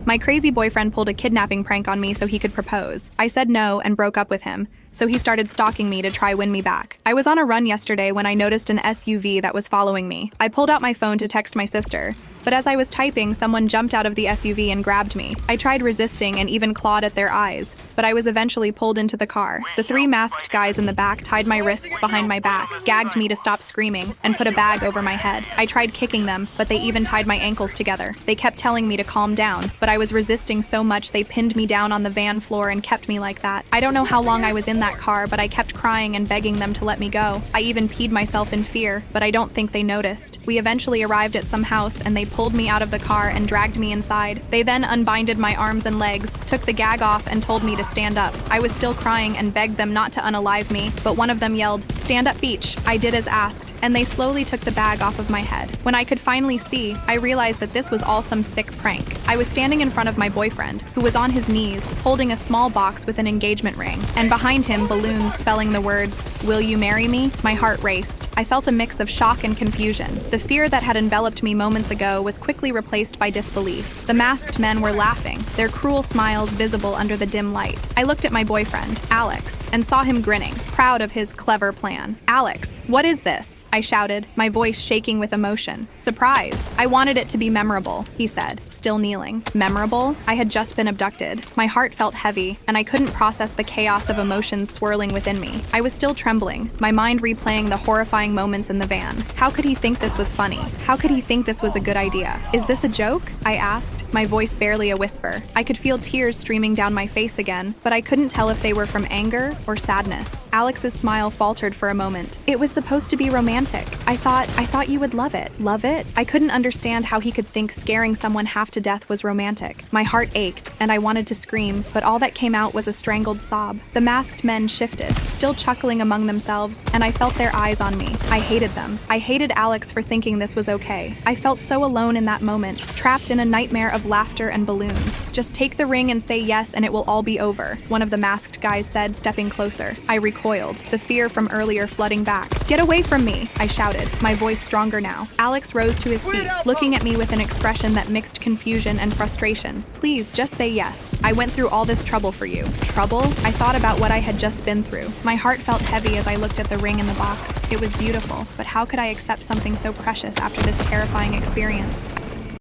My crazy boyfriend pulled a kidnapping prank on me so he could propose. I said no and broke up with him, so he started stalking me to try win me back. I was on a run yesterday when I noticed an SUV that was following me. I pulled out my phone to text my sister, but as I was typing, someone jumped out of the SUV and grabbed me. I tried resisting and even clawed at their eyes, but I was eventually pulled into the car. The 3 masked guys in the back tied my wrists behind my back, gagged me to stop screaming, and put a bag over my head. I tried kicking them, but they even tied my ankles together. They kept telling me to calm down, but I was resisting so much they pinned me down on the van floor and kept me like that. I don't know how long I was in that car, but I kept crying and begging them to let me go. I even peed myself in fear, but I don't think they noticed. We eventually arrived at some house and they pulled me out of the car and dragged me inside. They then unbinded my arms and legs, took the gag off and told me to stand up. I was still crying and begged them not to unalive me, but one of them yelled, "Stand up, Beach." I did as asked, and they slowly took the bag off of my head. When I could finally see, I realized that this was all some sick prank. I was standing in front of my boyfriend, who was on his knees, holding a small box with an engagement ring, and behind him balloons spelling the words, "Will you marry me?" My heart raced. I felt a mix of shock and confusion. The fear that had enveloped me moments ago was quickly replaced by disbelief. The masked men were laughing, their cruel smiles visible under the dim light. I looked at my boyfriend, Alex, and saw him grinning, proud of his clever plan. "Alex, what is this?" I shouted, my voice shaking with emotion. "Surprise. I wanted it to be memorable," he said, still kneeling. Memorable? I had just been abducted. My heart felt heavy, and I couldn't process the chaos of emotions swirling within me. I was still trembling, my mind replaying the horrifying moments in the van. How could he think this was funny? How could he think this was a good idea? "Is this a joke?" I asked, my voice barely a whisper. I could feel tears streaming down my face again, but I couldn't tell if they were from anger or sadness. Alex's smile faltered for a moment. "It was supposed to be romantic. I thought you would love it." Love it? I couldn't understand how he could think scaring someone half to death was romantic. My heart ached, and I wanted to scream, but all that came out was a strangled sob. The masked men shifted, still chuckling among themselves, and I felt their eyes on me. I hated them. I hated Alex for thinking this was okay. I felt so alone in that moment, trapped in a nightmare of laughter and balloons. "Just take the ring and say yes and it will all be over," one of the masked guys said, stepping closer. I recoiled, the fear from earlier flooding back. "Get away from me," I shouted, my voice stronger now. Alex rose to his feet, looking at me with an expression that mixed confusion and frustration. "Please, just say yes. I went through all this trouble for you." Trouble? I thought about what I had just been through. My heart felt heavy as I looked at the ring in the box. It was beautiful, but how could I accept something so precious after this terrifying experience?